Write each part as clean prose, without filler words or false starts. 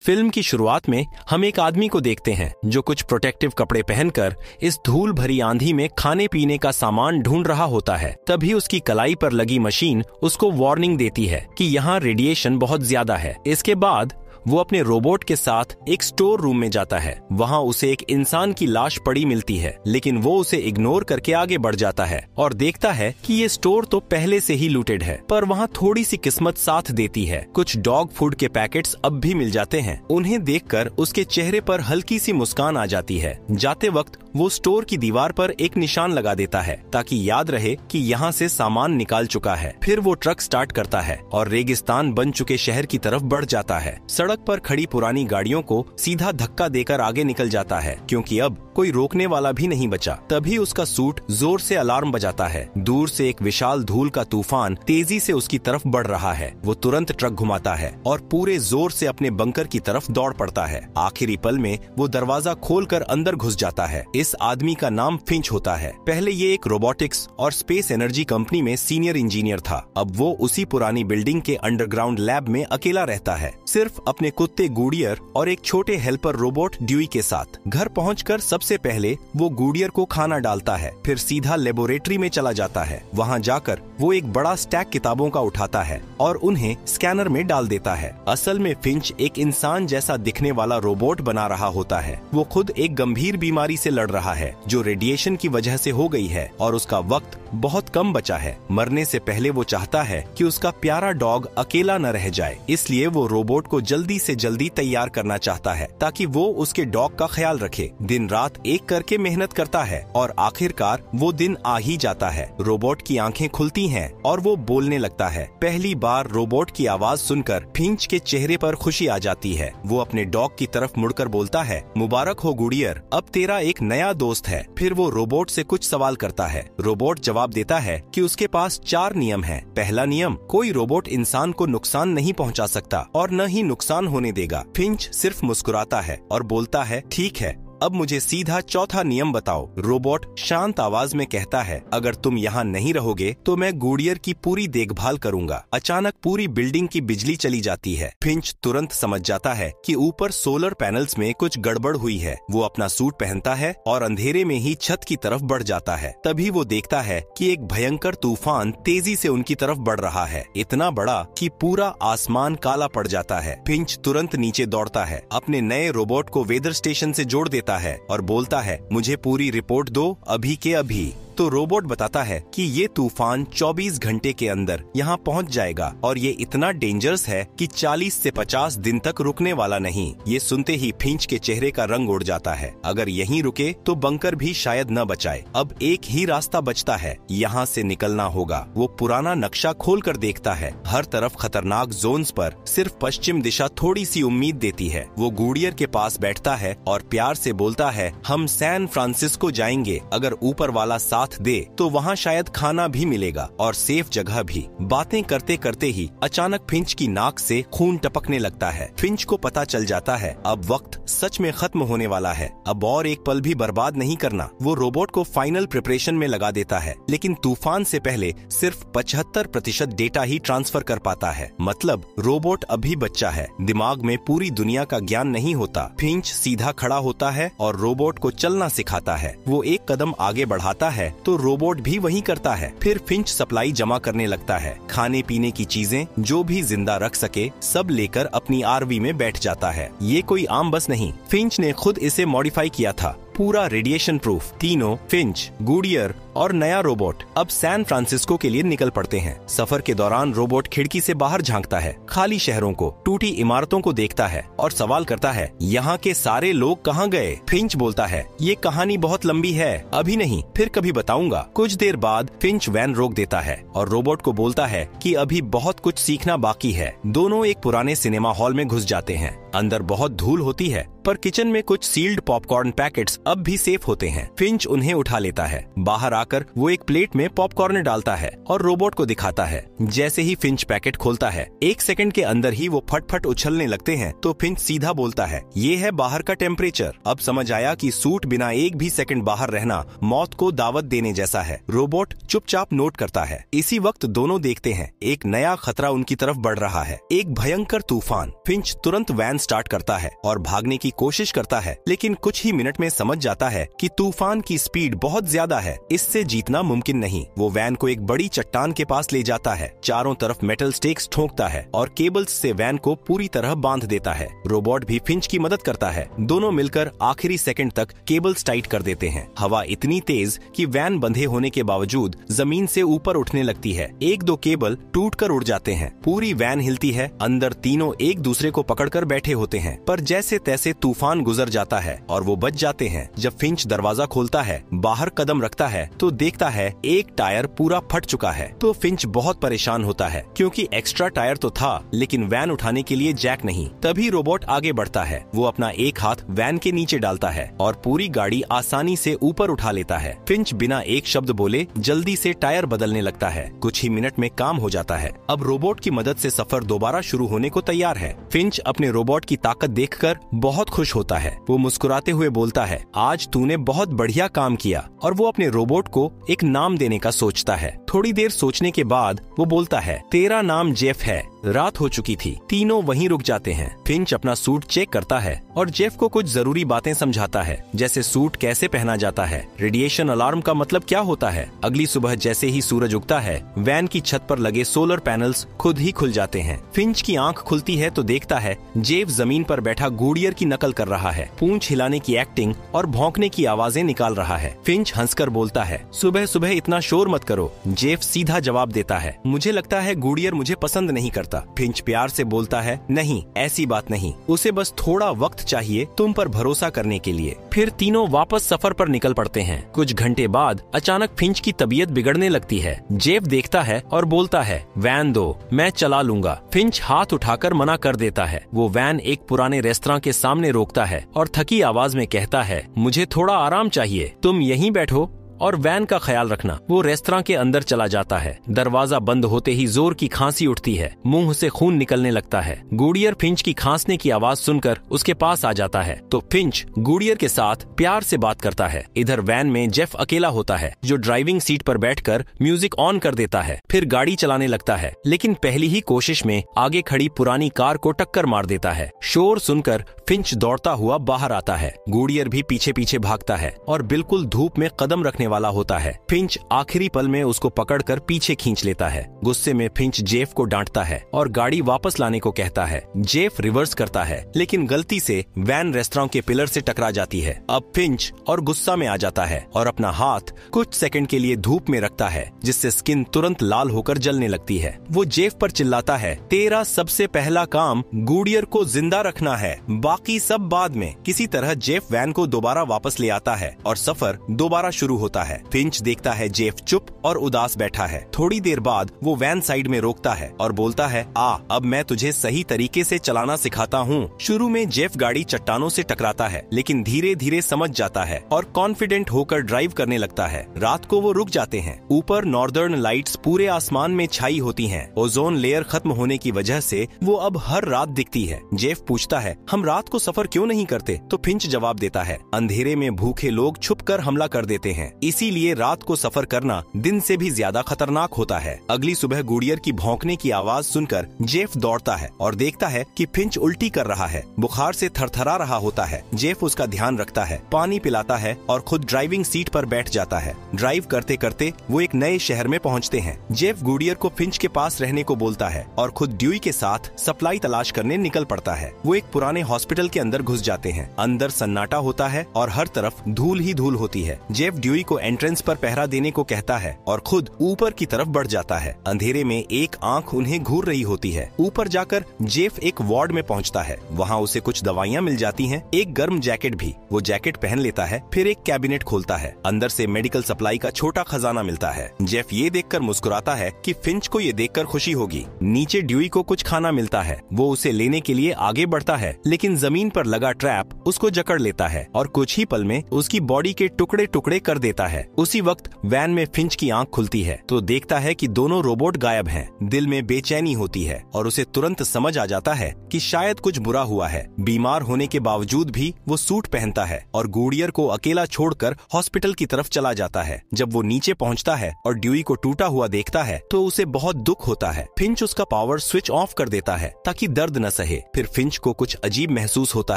Film की शुरुआत में हम एक आदमी को देखते हैं जो कुछ प्रोटेक्टिव कपड़े पहनकर इस धूल भरी आंधी में खाने पीने का सामान ढूंढ रहा होता है। तभी उसकी कलाई पर लगी मशीन उसको वार्निंग देती है कि यहाँ रेडिएशन बहुत ज्यादा है। इसके बाद वो अपने रोबोट के साथ एक स्टोर रूम में जाता है। वहाँ उसे एक इंसान की लाश पड़ी मिलती है, लेकिन वो उसे इग्नोर करके आगे बढ़ जाता है और देखता है कि ये स्टोर तो पहले से ही लूटेड है। पर वहाँ थोड़ी सी किस्मत साथ देती है। कुछ डॉग फूड के पैकेट्स अब भी मिल जाते हैं। उन्हें देखकर उसके चेहरे पर हल्की सी मुस्कान आ जाती है। जाते वक्त वो स्टोर की दीवार पर एक निशान लगा देता है ताकि याद रहे कि यहाँ से सामान निकाल चुका है। फिर वो ट्रक स्टार्ट करता है और रेगिस्तान बन चुके शहर की तरफ बढ़ जाता है। सड़क पर खड़ी पुरानी गाड़ियों को सीधा धक्का देकर आगे निकल जाता है क्योंकि अब कोई रोकने वाला भी नहीं बचा। तभी उसका सूट जोर से अलार्म बजाता है। दूर से एक विशाल धूल का तूफान तेजी से उसकी तरफ बढ़ रहा है। वो तुरंत ट्रक घुमाता है और पूरे जोर से अपने बंकर की तरफ दौड़ पड़ता है। आखिरी पल में वो दरवाजा खोलकर अंदर घुस जाता है। इस आदमी का नाम फिंच होता है। पहले ये एक रोबोटिक्स और स्पेस एनर्जी कंपनी में सीनियर इंजीनियर था। अब वो उसी पुरानी बिल्डिंग के अंडरग्राउंड लैब में अकेला रहता है, सिर्फ अपने कुत्ते गुडियर और एक छोटे हेल्पर रोबोट ड्यूई के साथ। घर पहुंचकर सबसे पहले वो गुडियर को खाना डालता है, फिर सीधा लेबोरेटरी में चला जाता है। वहां जाकर वो एक बड़ा स्टैक किताबों का उठाता है और उन्हें स्कैनर में डाल देता है। असल में फिंच एक इंसान जैसा दिखने वाला रोबोट बना रहा होता है। वो खुद एक गंभीर बीमारी से लड़ रहा है जो रेडिएशन की वजह से हो गई है और उसका वक्त बहुत कम बचा है। मरने से पहले वो चाहता है कि उसका प्यारा डॉग अकेला न रह जाए, इसलिए वो रोबोट को जल्दी से जल्दी तैयार करना चाहता है ताकि वो उसके डॉग का ख्याल रखे। दिन रात एक करके मेहनत करता है और आखिरकार वो दिन आ ही जाता है। रोबोट की आंखें खुलती हैं और वो बोलने लगता है। पहली बार रोबोट की आवाज सुनकर फिंच के चेहरे पर खुशी आ जाती है। वो अपने डॉग की तरफ मुड़कर बोलता है, मुबारक हो गुडियर, अब तेरा एक नया दोस्त है। फिर वो रोबोट से कुछ सवाल करता है। रोबोट जवाब देता है कि उसके पास 4 नियम हैं। पहला नियम, कोई रोबोट इंसान को नुकसान नहीं पहुंचा सकता और न ही नुकसान होने देगा। फिंच सिर्फ मुस्कुराता है और बोलता है, ठीक है, अब मुझे सीधा चौथा नियम बताओ। रोबोट शांत आवाज में कहता है, अगर तुम यहाँ नहीं रहोगे तो मैं गुडियर की पूरी देखभाल करूंगा। अचानक पूरी बिल्डिंग की बिजली चली जाती है। फिंच तुरंत समझ जाता है कि ऊपर सोलर पैनल्स में कुछ गड़बड़ हुई है। वो अपना सूट पहनता है और अंधेरे में ही छत की तरफ बढ़ जाता है। तभी वो देखता है कि एक भयंकर तूफान तेजी से उनकी तरफ बढ़ रहा है, इतना बड़ा कि पूरा आसमान काला पड़ जाता है। फिंच तुरंत नीचे दौड़ता है, अपने नए रोबोट को वेदर स्टेशन से जोड़ देता है और बोलता है, मुझे पूरी रिपोर्ट दो अभी के अभी। तो रोबोट बताता है कि ये तूफान 24 घंटे के अंदर यहाँ पहुँच जाएगा और ये इतना डेंजरस है कि 40 से 50 दिन तक रुकने वाला नहीं। ये सुनते ही फिंच के चेहरे का रंग उड़ जाता है। अगर यहीं रुके तो बंकर भी शायद न बचाए। अब एक ही रास्ता बचता है, यहाँ से निकलना होगा। वो पुराना नक्शा खोलकर देखता है। हर तरफ खतरनाक जोन्स पर सिर्फ पश्चिम दिशा थोड़ी सी उम्मीद देती है। वो गुडियर के पास बैठता है और प्यार से बोलता है, हम सैन फ्रांसिस्को जाएंगे। अगर ऊपर वाला साथ दे तो वहाँ शायद खाना भी मिलेगा और सेफ जगह भी। बातें करते करते ही अचानक फिंच की नाक से खून टपकने लगता है। फिंच को पता चल जाता है अब वक्त सच में खत्म होने वाला है। अब और एक पल भी बर्बाद नहीं करना। वो रोबोट को फाइनल प्रिपरेशन में लगा देता है, लेकिन तूफान से पहले सिर्फ 75% डेटा ही ट्रांसफर कर पाता है। मतलब रोबोट अभी बच्चा है, दिमाग में पूरी दुनिया का ज्ञान नहीं होता। फिंच सीधा खड़ा होता है और रोबोट को चलना सिखाता है। वो एक कदम आगे बढ़ाता है तो रोबोट भी वही करता है। फिर फिंच सप्लाई जमा करने लगता है। खाने पीने की चीजें जो भी जिंदा रख सके सब लेकर अपनी आरवी में बैठ जाता है। ये कोई आम बस नहीं, फिंच ने खुद इसे मॉडिफाई किया था, पूरा रेडिएशन प्रूफ। तीनों, फिंच, गुडियर और नया रोबोट, अब सैन फ्रांसिस्को के लिए निकल पड़ते हैं। सफर के दौरान रोबोट खिड़की से बाहर झांकता है, खाली शहरों को, टूटी इमारतों को देखता है और सवाल करता है, यहाँ के सारे लोग कहाँ गए? फिंच बोलता है, ये कहानी बहुत लंबी है, अभी नहीं, फिर कभी बताऊंगा। कुछ देर बाद फिंच वैन रोक देता है और रोबोट को बोलता है कि अभी बहुत कुछ सीखना बाकी है। दोनों एक पुराने सिनेमा हॉल में घुस जाते हैं। अंदर बहुत धूल होती है, पर किचन में कुछ सील्ड पॉपकॉर्न पैकेट्स अब भी सेफ होते हैं। फिंच उन्हें उठा लेता है। बाहर उठाकर वो एक प्लेट में पॉपकॉर्न डालता है और रोबोट को दिखाता है। जैसे ही फिंच पैकेट खोलता है, 1 सेकंड के अंदर ही वो फट-फट उछलने लगते हैं। तो फिंच सीधा बोलता है, ये है बाहर का टेम्परेचर। अब समझ आया कि सूट बिना एक भी सेकंड बाहर रहना मौत को दावत देने जैसा है। रोबोट चुपचाप नोट करता है। इसी वक्त दोनों देखते हैं एक नया खतरा उनकी तरफ बढ़ रहा है, एक भयंकर तूफान। फिंच तुरंत वैन स्टार्ट करता है और भागने की कोशिश करता है, लेकिन कुछ ही मिनट में समझ जाता है कि तूफान की स्पीड बहुत ज्यादा है, इससे जीतना मुमकिन नहीं। वो वैन को एक बड़ी चट्टान के पास ले जाता है, चारों तरफ मेटल स्टेक्स ठोकता है और केबल्स से वैन को पूरी तरह बांध देता है। रोबोट भी फिंच की मदद करता है। दोनों मिलकर आखिरी सेकंड तक केबल्स टाइट कर देते हैं। हवा इतनी तेज कि वैन बंधे होने के बावजूद जमीन से ऊपर उठने लगती है। 1-2 केबल टूटकर उड़ जाते हैं। पूरी वैन हिलती है। अंदर तीनों एक दूसरे को पकड़कर बैठे होते हैं, पर जैसे तैसे तूफान गुजर जाता है और वो बच जाते हैं। जब फिंच दरवाजा खोलता है, बाहर कदम रखता है तो देखता है एक टायर पूरा फट चुका है। तो फिंच बहुत परेशान होता है, क्योंकि एक्स्ट्रा टायर तो था लेकिन वैन उठाने के लिए जैक नहीं। तभी रोबोट आगे बढ़ता है। वो अपना एक हाथ वैन के नीचे डालता है और पूरी गाड़ी आसानी से ऊपर उठा लेता है। फिंच बिना एक शब्द बोले जल्दी से टायर बदलने लगता है। कुछ ही मिनट में काम हो जाता है। अब रोबोट की मदद से सफर दोबारा शुरू होने को तैयार है। फिंच अपने रोबोट की ताकत देखकर बहुत खुश होता है। वो मुस्कुराते हुए बोलता है, आज तूने बहुत बढ़िया काम किया। और वो अपने रोबोट को एक नाम देने का सोचता है। थोड़ी देर सोचने के बाद वो बोलता है, तेरा नाम जेफ है। रात हो चुकी थी। तीनों वहीं रुक जाते हैं। फिंच अपना सूट चेक करता है और जेफ को कुछ जरूरी बातें समझाता है, जैसे सूट कैसे पहना जाता है, रेडिएशन अलार्म का मतलब क्या होता है। अगली सुबह जैसे ही सूरज उगता है, वैन की छत पर लगे सोलर पैनल्स खुद ही खुल जाते हैं। फिंच की आंख खुलती है तो देखता है जेफ जमीन पर बैठा गुडियर की नकल कर रहा है, पूंछ हिलाने की एक्टिंग और भौंकने की आवाजें निकाल रहा है। फिंच हंसकर बोलता है, सुबह सुबह इतना शोर मत करो। जेफ सीधा जवाब देता है, मुझे लगता है गुडियर मुझे पसंद नहीं करता। फिंच प्यार से बोलता है, नहीं, ऐसी बात नहीं, उसे बस थोड़ा वक्त चाहिए तुम पर भरोसा करने के लिए। फिर तीनों वापस सफर पर निकल पड़ते हैं। कुछ घंटे बाद अचानक फिंच की तबीयत बिगड़ने लगती है। जेफ देखता है और बोलता है, वैन दो, मैं चला लूंगा। फिंच हाथ उठाकर मना कर देता है। वो वैन एक पुराने रेस्तरां के सामने रोकता है और थकी आवाज में कहता है, मुझे थोड़ा आराम चाहिए, तुम यहीं बैठो और वैन का ख्याल रखना। वो रेस्तरां के अंदर चला जाता है। दरवाजा बंद होते ही जोर की खांसी उठती है। मुंह से खून निकलने लगता है। गुडियर फिंच की खांसने की आवाज सुनकर उसके पास आ जाता है तो फिंच गुडियर के साथ प्यार से बात करता है। इधर वैन में जेफ अकेला होता है, जो ड्राइविंग सीट पर बैठकर म्यूजिक ऑन कर देता है। फिर गाड़ी चलाने लगता है, लेकिन पहली ही कोशिश में आगे खड़ी पुरानी कार को टक्कर मार देता है। शोर सुनकर फिंच दौड़ता हुआ बाहर आता है। गुडियर भी पीछे पीछे भागता है और बिल्कुल धूप में कदम रखने वाला होता है। फिंच आखिरी पल में उसको पकड़कर पीछे खींच लेता है। गुस्से में फिंच जेफ को डांटता है और गाड़ी वापस लाने को कहता है। जेफ रिवर्स करता है, लेकिन गलती से वैन रेस्तरां के पिलर से टकरा जाती है। अब फिंच और गुस्सा में आ जाता है और अपना हाथ कुछ सेकंड के लिए धूप में रखता है, जिससे स्किन तुरंत लाल होकर जलने लगती है। वो जेफ पर चिल्लाता है, तेरा सबसे पहला काम गुडियर को जिंदा रखना है, बाकी सब बाद में। किसी तरह जेफ वैन को दोबारा वापस ले आता है और सफर दोबारा शुरू होता है। फिंच देखता है जेफ चुप और उदास बैठा है। थोड़ी देर बाद वो वैन साइड में रोकता है और बोलता है, अब मैं तुझे सही तरीके से चलाना सिखाता हूँ। शुरू में जेफ गाड़ी चट्टानों से टकराता है, लेकिन धीरे धीरे समझ जाता है और कॉन्फिडेंट होकर ड्राइव करने लगता है। रात को वो रुक जाते हैं। ऊपर नॉर्दर्न लाइट्स पूरे आसमान में छाई होती हैं। ओजोन लेयर खत्म होने की वजह से वो अब हर रात दिखती है। जेफ पूछता है, हम रात को सफर क्यों नहीं करते? तो फिंच जवाब देता है, अंधेरे में भूखे लोग छुपकर हमला कर देते हैं, इसीलिए रात को सफर करना दिन से भी ज्यादा खतरनाक होता है। अगली सुबह गुडियर की भौंकने की आवाज सुनकर जेफ दौड़ता है और देखता है कि फिंच उल्टी कर रहा है, बुखार से थरथरा रहा होता है। जेफ उसका ध्यान रखता है, पानी पिलाता है और खुद ड्राइविंग सीट पर बैठ जाता है। ड्राइव करते करते वो एक नए शहर में पहुंचते हैं। जेफ गुडियर को फिंच के पास रहने को बोलता है और खुद ड्यूई के साथ सप्लाई तलाश करने निकल पड़ता है। वो एक पुराने हॉस्पिटल के अंदर घुस जाते हैं। अंदर सन्नाटा होता है और हर तरफ धूल ही धूल होती है। जेफ ड्यूई को एंट्रेंस पर पहरा देने को कहता है और खुद ऊपर की तरफ बढ़ जाता है। अंधेरे में एक आंख उन्हें घूर रही होती है। ऊपर जाकर जेफ एक वार्ड में पहुंचता है। वहां उसे कुछ दवाइयां मिल जाती हैं, एक गर्म जैकेट भी। वो जैकेट पहन लेता है, फिर एक कैबिनेट खोलता है। अंदर से मेडिकल सप्लाई का छोटा खजाना मिलता है। जेफ ये देखकर मुस्कुराता है कि फिंच को ये देखकर खुशी होगी। नीचे ड्यूई को कुछ खाना मिलता है। वो उसे लेने के लिए आगे बढ़ता है, लेकिन जमीन पर लगा ट्रैप उसको जकड़ लेता है और कुछ ही पल में उसकी बॉडी के टुकड़े टुकड़े कर देता है। उसी वक्त वैन में फिंच की आंख खुलती है तो देखता है कि दोनों रोबोट गायब हैं। दिल में बेचैनी होती है और उसे तुरंत समझ आ जाता है कि शायद कुछ बुरा हुआ है। बीमार होने के बावजूद भी वो सूट पहनता है और गुडियर को अकेला छोड़कर हॉस्पिटल की तरफ चला जाता है। जब वो नीचे पहुंचता है और ड्यूई को टूटा हुआ देखता है तो उसे बहुत दुख होता है। फिंच उसका पावर स्विच ऑफ कर देता है ताकि दर्द न सहे। फिर फिंच को कुछ अजीब महसूस होता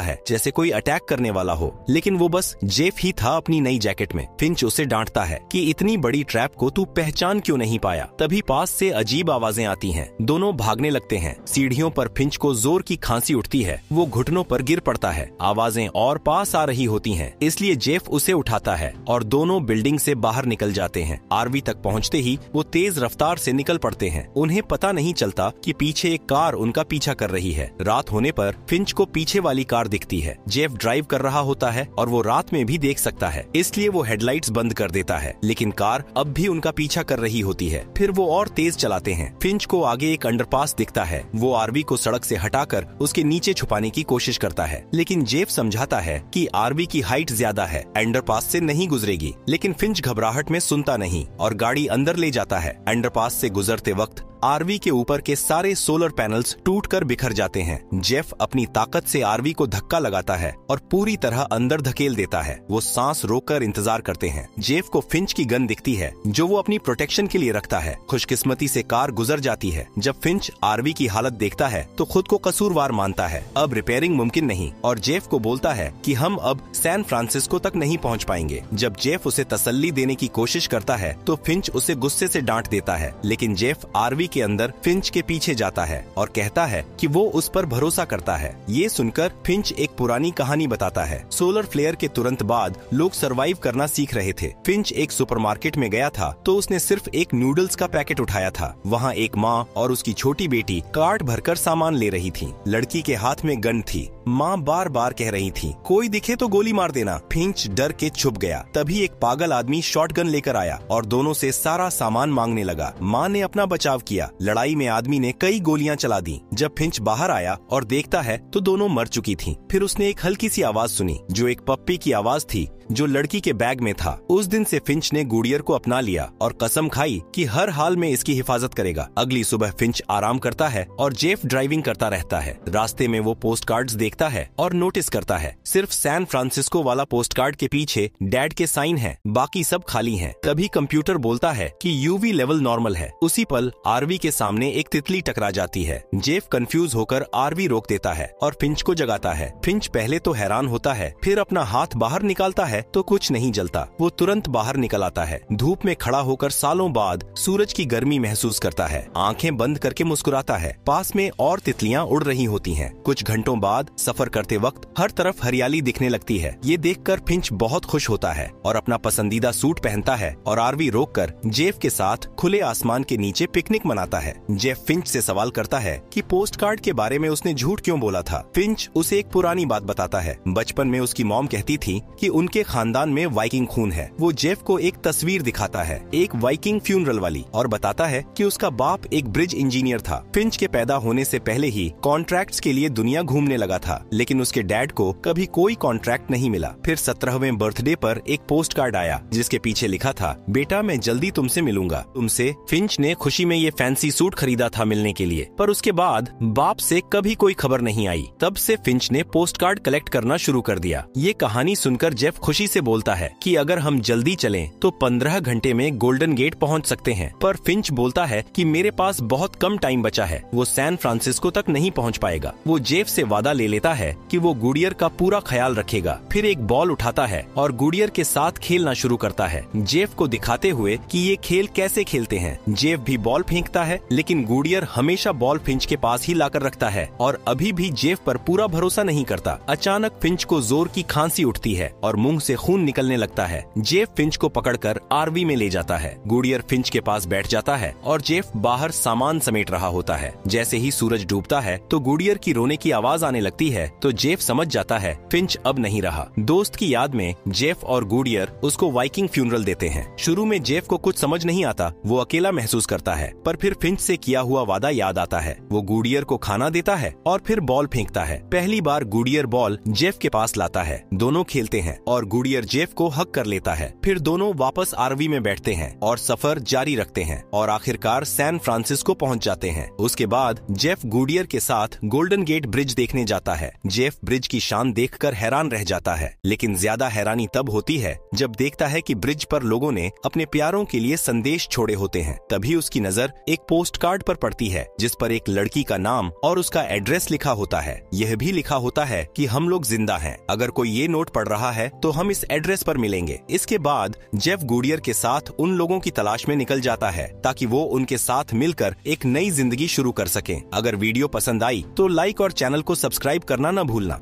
है, जैसे कोई अटैक करने वाला हो, लेकिन वो बस जेफ ही था अपनी नई जैकेट में। फिंच उसे डांटता है कि इतनी बड़ी ट्रैप को तू पहचान क्यों नहीं पाया। तभी पास से अजीब आवाजें आती हैं। दोनों भागने लगते हैं। सीढ़ियों पर फिंच को जोर की खांसी उठती है। वो घुटनों पर गिर पड़ता है। आवाजें और पास आ रही होती हैं, इसलिए जेफ उसे उठाता है और दोनों बिल्डिंग से बाहर निकल जाते हैं। आरवी तक पहुंचते ही वो तेज रफ्तार से निकल पड़ते हैं। उन्हें पता नहीं चलता कि पीछे एक कार उनका पीछा कर रही है। रात होने पर फिंच को पीछे वाली कार दिखती है। जेफ ड्राइव कर रहा होता है और वो रात में भी देख सकता है, इसलिए वो हेडलाइट्स बंद कर देता है, लेकिन कार अब भी उनका पीछा कर रही होती है। फिर वो और तेज चलाते हैं। फिंच को आगे एक अंडरपास दिखता है। वो आरवी को सड़क से हटाकर उसके नीचे छुपाने की कोशिश करता है, लेकिन जेफ समझाता है कि आरवी की हाइट ज्यादा है, अंडरपास से नहीं गुजरेगी। लेकिन फिंच घबराहट में सुनता नहीं और गाड़ी अंदर ले जाता है। अंडरपास से गुजरते वक्त आरवी के ऊपर के सारे सोलर पैनल्स टूटकर बिखर जाते हैं। जेफ अपनी ताकत से आरवी को धक्का लगाता है और पूरी तरह अंदर धकेल देता है। वो सांस रोककर इंतजार करते हैं। जेफ को फिंच की गन दिखती है जो वो अपनी प्रोटेक्शन के लिए रखता है। खुशकिस्मती से कार गुजर जाती है। जब फिंच आरवी की हालत देखता है तो खुद को कसूरवार मानता है। अब रिपेयरिंग मुमकिन नहीं और जेफ को बोलता है कि हम अब सैन फ्रांसिस्को तक नहीं पहुंच पाएंगे। जब जेफ उसे तसल्ली देने की कोशिश करता है तो फिंच उसे गुस्से से डांट देता है, लेकिन जेफ आरवी के अंदर फिंच के पीछे जाता है और कहता है कि वो उस पर भरोसा करता है। ये सुनकर फिंच एक पुरानी कहानी बताता है। सोलर फ्लेयर के तुरंत बाद लोग सरवाइव करना सीख रहे थे। फिंच एक सुपरमार्केट में गया था तो उसने सिर्फ एक नूडल्स का पैकेट उठाया था। वहाँ एक माँ और उसकी छोटी बेटी कार्ट भरकर सामान ले रही थी। लड़की के हाथ में गन थी। माँ बार बार कह रही थी, कोई दिखे तो गोली मार देना। फिंच डर के छुप गया। तभी एक पागल आदमी शॉटगन लेकर आया और दोनों से सारा सामान मांगने लगा। माँ ने अपना बचाव किया। लड़ाई में आदमी ने कई गोलियां चला दी। जब फिंच बाहर आया और देखता है तो दोनों मर चुकी थीं। फिर उसने एक हल्की सी आवाज सुनी जो एक पप्पी की आवाज थी जो लड़की के बैग में था। उस दिन से फिंच ने गुडियर को अपना लिया और कसम खाई कि हर हाल में इसकी हिफाजत करेगा। अगली सुबह फिंच आराम करता है और जेफ ड्राइविंग करता रहता है। रास्ते में वो पोस्ट कार्ड्स देखता है और नोटिस करता है सिर्फ सैन फ्रांसिस्को वाला पोस्ट कार्ड के पीछे डैड के साइन हैं, बाकी सब खाली हैं। तभी कंप्यूटर बोलता है कि यूवी लेवल नॉर्मल है। उसी पल आरवी के सामने एक तितली टकरा जाती है। जेफ कंफ्यूज होकर आरवी रोक देता है और फिंच को जगाता है। फिंच पहले तो हैरान होता है, फिर अपना हाथ बाहर निकालता है तो कुछ नहीं जलता। वो तुरंत बाहर निकल आता है। धूप में खड़ा होकर सालों बाद सूरज की गर्मी महसूस करता है। आंखें बंद करके मुस्कुराता है। पास में और तितलियां उड़ रही होती हैं। कुछ घंटों बाद सफर करते वक्त हर तरफ हरियाली दिखने लगती है। ये देखकर फिंच बहुत खुश होता है और अपना पसंदीदा सूट पहनता है और आरवी रोककर जेफ के साथ खुले आसमान के नीचे पिकनिक मनाता है। जेफ फिंच से सवाल करता है कि पोस्ट कार्ड के बारे में उसने झूठ क्यों बोला था। फिंच उसे एक पुरानी बात बताता है। बचपन में उसकी मॉम कहती थी कि उनके खानदान में वाइकिंग खून है। वो जेफ को एक तस्वीर दिखाता है, एक वाइकिंग फ्यूनरल वाली, और बताता है कि उसका बाप एक ब्रिज इंजीनियर था। फिंच के पैदा होने से पहले ही कॉन्ट्रैक्ट्स के लिए दुनिया घूमने लगा था, लेकिन उसके डैड को कभी कोई कॉन्ट्रैक्ट नहीं मिला। फिर 17वें बर्थडे पर एक पोस्ट कार्ड आया जिसके पीछे लिखा था, बेटा मैं जल्दी तुमसे मिलूंगा। तुमसे। फिंच ने खुशी में ये फैंसी सूट खरीदा था मिलने के लिए, पर उसके बाद बाप से कभी कोई खबर नहीं आई। तब से फिंच ने पोस्ट कार्ड कलेक्ट करना शुरू कर दिया। ये कहानी सुनकर जेफ खुशी से बोलता है कि अगर हम जल्दी चलें तो 15 घंटे में गोल्डन गेट पहुंच सकते हैं। पर फिंच बोलता है कि मेरे पास बहुत कम टाइम बचा है, वो सैन फ्रांसिस्को तक नहीं पहुंच पाएगा। वो जेफ से वादा ले लेता है कि वो गुडियर का पूरा ख्याल रखेगा। फिर एक बॉल उठाता है और गुडियर के साथ खेलना शुरू करता है, जेफ को दिखाते हुए कि ये खेल कैसे खेलते हैं। जेफ भी बॉल फेंकता है, लेकिन गुडियर हमेशा बॉल फिंच के पास ही लाकर रखता है और अभी भी जेफ पर पूरा भरोसा नहीं करता। अचानक फिंच को जोर की खांसी उठती है और मुंह से खून निकलने लगता है। जेफ फिंच को पकड़कर आरवी में ले जाता है। गुडियर फिंच के पास बैठ जाता है और जेफ बाहर सामान समेट रहा होता है। जैसे ही सूरज डूबता है तो गुडियर की रोने की आवाज आने लगती है तो जेफ समझ जाता है फिंच अब नहीं रहा। दोस्त की याद में जेफ और गुडियर उसको वाइकिंग फ्यूनरल देते हैं। शुरू में जेफ को कुछ समझ नहीं आता, वो अकेला महसूस करता है, पर फिर फिंच से किया हुआ वादा याद आता है। वो गुडियर को खाना देता है और फिर बॉल फेंकता है। पहली बार गुडियर बॉल जेफ के पास लाता है। दोनों खेलते हैं और गुडियर जेफ को हक कर लेता है। फिर दोनों वापस आरवी में बैठते हैं और सफर जारी रखते हैं और आखिरकार सैन फ्रांसिस्को पहुंच जाते हैं। उसके बाद जेफ गुडियर के साथ गोल्डन गेट ब्रिज देखने जाता है। जेफ ब्रिज की शान देखकर हैरान रह जाता है, लेकिन ज्यादा हैरानी तब होती है जब देखता है कि ब्रिज पर लोगों ने अपने प्यारों के लिए संदेश छोड़े होते हैं। तभी उसकी नजर एक पोस्ट कार्ड पर पड़ती है जिस पर एक लड़की का नाम और उसका एड्रेस लिखा होता है। यह भी लिखा होता है कि हम लोग जिंदा हैं, अगर कोई ये नोट पढ़ रहा है तो हम इस एड्रेस पर मिलेंगे। इसके बाद जेफ गुडियर के साथ उन लोगों की तलाश में निकल जाता है ताकि वो उनके साथ मिलकर एक नई जिंदगी शुरू कर सकें। अगर वीडियो पसंद आई तो लाइक और चैनल को सब्सक्राइब करना न भूलना।